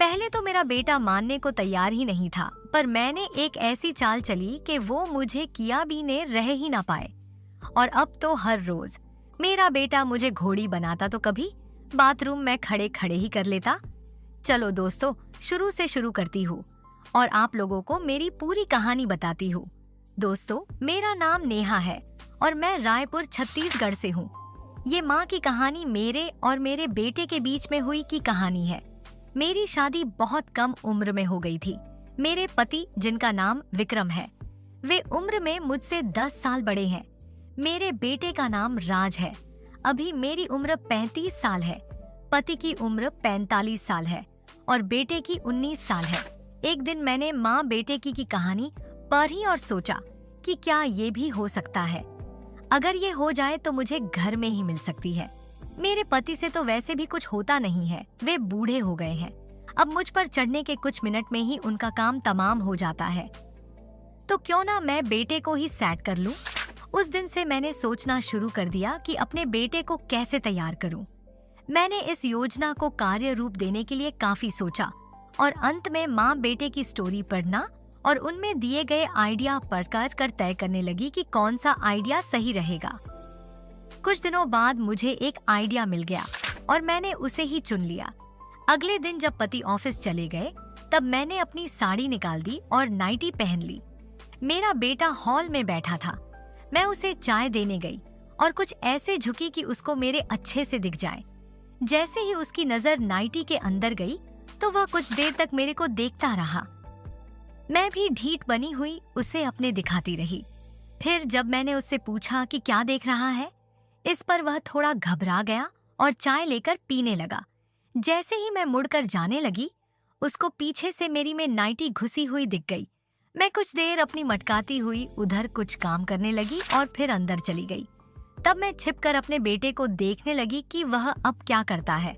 पहले तो मेरा बेटा मानने को तैयार ही नहीं था, पर मैंने एक ऐसी चाल चली कि वो मुझे किया भी ने रह ही ना पाए। और अब तो हर रोज मेरा बेटा मुझे घोड़ी बनाता तो कभी बाथरूम में खड़े खड़े ही कर लेता। चलो दोस्तों, शुरू से शुरू करती हूँ और आप लोगों को मेरी पूरी कहानी बताती हूँ। दोस्तों, मेरा नाम नेहा है और मैं रायपुर छत्तीसगढ़ से हूँ। ये माँ की कहानी मेरे और मेरे बेटे के बीच में हुई की कहानी है। मेरी शादी बहुत कम उम्र में हो गई थी। मेरे पति, जिनका नाम विक्रम है, वे उम्र में मुझसे 10 साल बड़े हैं। मेरे बेटे का नाम राज है। अभी मेरी उम्र 35 साल है। पति की उम्र 45 साल है और बेटे की 19 साल है। एक दिन मैंने माँ बेटे की कहानी पढ़ी और सोचा कि क्या ये भी हो सकता है। अगर ये हो जाए तो मुझे घर में ही मिल सकती है। मेरे पति से तो वैसे भी कुछ होता नहीं है, वे बूढ़े हो गए हैं। अब मुझ पर चढ़ने के कुछ मिनट में ही उनका काम तमाम हो जाता है। तो क्यों ना मैं बेटे को ही सेट कर लूं। उस दिन से मैंने सोचना शुरू कर दिया कि अपने बेटे को कैसे तैयार करूं। मैंने इस योजना को कार्य रूप देने के लिए काफी सोचा और अंत में माँ बेटे की स्टोरी पढ़ना और उनमें दिए गए आइडिया पढ़कर तय करने लगी कि कौन सा आइडिया सही रहेगा। कुछ दिनों बाद मुझे एक आइडिया मिल गया और मैंने उसे ही चुन लिया। अगले दिन जब पति ऑफिस चले गए तब मैंने अपनी साड़ी निकाल दी और नाइटी पहन ली। मेरा बेटा हॉल में बैठा था। मैं उसे चाय देने गई और कुछ ऐसे झुकी कि उसको मेरे अच्छे से दिख जाए। जैसे ही उसकी नजर नाइटी के अंदर गई तो वह कुछ देर तक मेरे को देखता रहा। मैं भी ढीठ बनी हुई उसे अपने दिखाती रही। फिर जब मैंने उससे पूछा कि क्या देख रहा है, इस पर वह थोड़ा घबरा गया और चाय लेकर पीने लगा। जैसे ही मैं मुड़कर जाने लगी, उसको पीछे से मेरी में नाइटी घुसी हुई दिख गई। मैं कुछ देर अपनी मटकाती हुई उधर कुछ काम करने लगी और फिर अंदर चली गई। तब मैं छिपकर अपने बेटे को देखने लगी कि वह अब क्या करता है।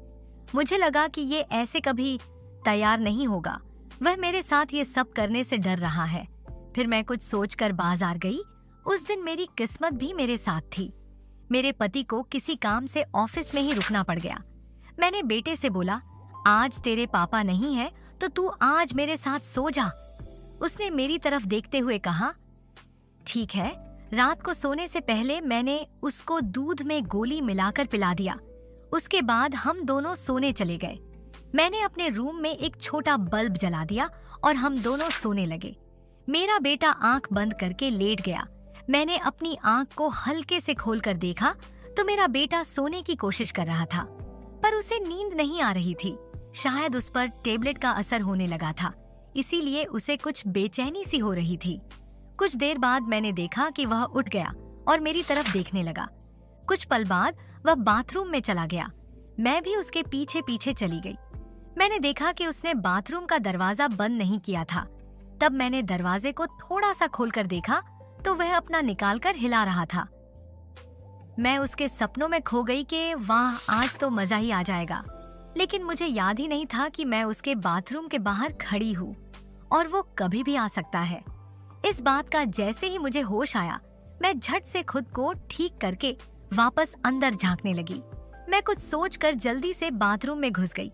मुझे लगा कि ये ऐसे कभी तैयार नहीं होगा। वह मेरे साथ ये सब करने से डर रहा है। फिर मैं कुछ सोचकर बाजार गई। उस दिन मेरी किस्मत भी मेरे साथ थी। मेरे पति को किसी काम से ऑफिस में ही रुकना पड़ गया। मैंने बेटे से बोला, आज तेरे पापा नहीं है तो तू आज मेरे साथ सो जा। उसने मेरी तरफ देखते हुए कहा, ठीक है। रात को सोने से पहले मैंने उसको दूध में गोली मिलाकर पिला दिया। उसके बाद हम दोनों सोने चले गए। मैंने अपने रूम में एक छोटा बल्ब जला दिया और हम दोनों सोने लगे। मेरा बेटा आंख बंद करके लेट गया। मैंने अपनी आंख को हल्के से खोलकर देखा तो मेरा बेटा सोने की कोशिश कर रहा था, पर उसे नींद नहीं आ रही थी। शायद उस पर टेबलेट का असर होने लगा था, इसीलिए उसे कुछ बेचैनी सी हो रही थी। कुछ देर बाद मैंने देखा कि वह उठ गया और मेरी तरफ देखने लगा। कुछ पल बाद वह बाथरूम में चला गया। मैं भी उसके पीछे पीछे चली गई। मैंने देखा कि उसने बाथरूम का दरवाजा बंद नहीं किया था। तब मैंने दरवाजे को थोड़ा सा खोलकर देखा तो वह अपना निकालकर हिला रहा था। मैं उसके सपनों में खो गई कि वाह, आज तो मजा ही आ जाएगा। लेकिन मुझे याद ही नहीं था कि मैं उसके बाथरूम के बाहर खड़ी हूँ और वो कभी भी आ सकता है। इस बात का जैसे ही मुझे होश आया, मैं झट से खुद को ठीक करके वापस अंदर झांकने लगी। मैं कुछ सोचकर जल्दी से बाथरूम में घुस गई।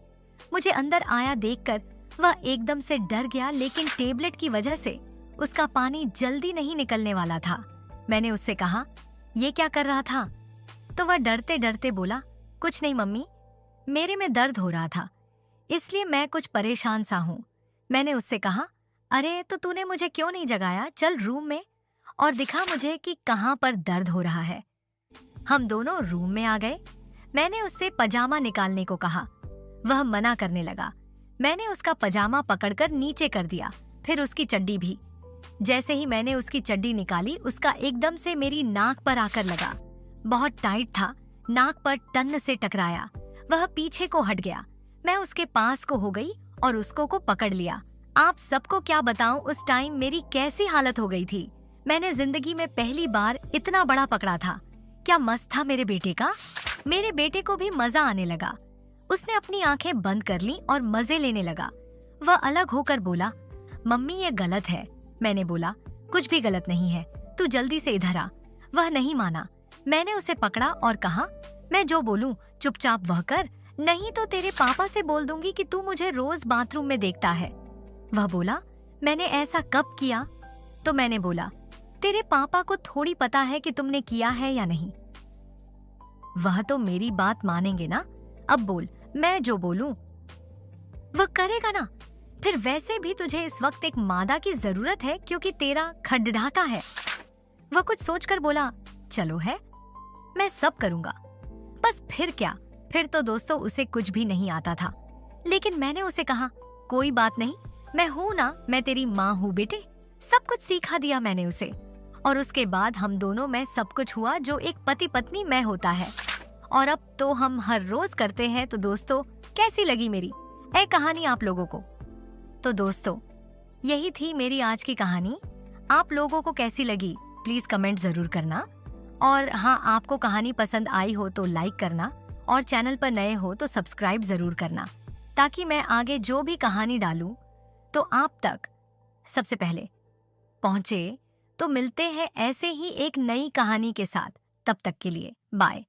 मुझे अंदर आया देखकर वह एकदम से डर गया, लेकिन टेबलेट की वजह से उसका पानी जल्दी नहीं निकलने वाला था। मैंने उससे कहा, ये क्या कर रहा था? तो वह डरते डरते बोला, कुछ नहीं मम्मी, मेरे में दर्द हो रहा था, इसलिए मैं कुछ परेशान सा हूँ। मैंने उससे कहा, अरे तो तूने मुझे क्यों नहीं जगाया? चल रूम में और दिखा मुझे कि कहाँ पर दर्द हो रहा है। हम दोनों रूम में आ गए। मैंने उससे पजामा निकालने को कहा। वह मना करने लगा। मैंने उसका पजामा पकड़कर नीचे कर दिया, फिर उसकी चड्डी भी। जैसे ही मैंने उसकी चड्डी निकाली, उसका एकदम से मेरी नाक पर आकर लगा। बहुत टाइट था, नाक पर टन से टकराया। वह पीछे को हट गया। मैं उसके पास को हो गई और उसको पकड़ लिया। आप सबको क्या बताऊं उस टाइम मेरी कैसी हालत हो गई थी। मैंने जिंदगी में पहली बार इतना बड़ा पकड़ा था। क्या मस्त था मेरे बेटे का। मेरे बेटे को भी मजा आने लगा। उसने अपनी आंखें बंद कर ली और मजे लेने लगा। वह अलग होकर बोला, मम्मी ये गलत है। मैंने बोला, कुछ भी गलत नहीं है, तू जल्दी से इधर आ। वह नहीं माना। मैंने उसे पकड़ा और कहा, मैं जो बोलूं चुपचाप वह कर, नहीं तो तेरे पापा से बोल दूंगी कि तू मुझे रोज बाथरूम में देखता है। वह बोला, मैंने ऐसा कब किया? तो मैंने बोला, तेरे पापा को थोड़ी पता है कि तुमने किया है या नहीं। वह तो मेरी बात मानेंगे ना। अब बोल, मैं जो बोलूं वह करेगा ना। फिर वैसे भी तुझे इस वक्त एक मादा की जरूरत है क्योंकि तेरा खड्डाका है। वह कुछ सोचकर बोला, चलो है, मैं सब करूंगा। बस फिर क्या, फिर तो दोस्तों उसे कुछ भी नहीं आता था। लेकिन मैंने उसे कहा, कोई बात नहीं, मैं हूं ना, मैं तेरी माँ हूं बेटे। सब कुछ सिखा दिया मैंने उसे। और उसके बाद हम दोनों में सब कुछ हुआ जो एक पति पत्नी में होता है। और अब तो हम हर रोज करते हैं। तो दोस्तों, कैसी लगी मेरी ए कहानी आप लोगों को? तो दोस्तों, यही थी मेरी आज की कहानी। आप लोगों को कैसी लगी प्लीज कमेंट जरूर करना। और हाँ, आपको कहानी पसंद आई हो तो लाइक करना, और चैनल पर नए हो तो सब्सक्राइब जरूर करना, ताकि मैं आगे जो भी कहानी डालूं तो आप तक सबसे पहले पहुंचे। तो मिलते हैं ऐसे ही एक नई कहानी के साथ। तब तक के लिए बाय।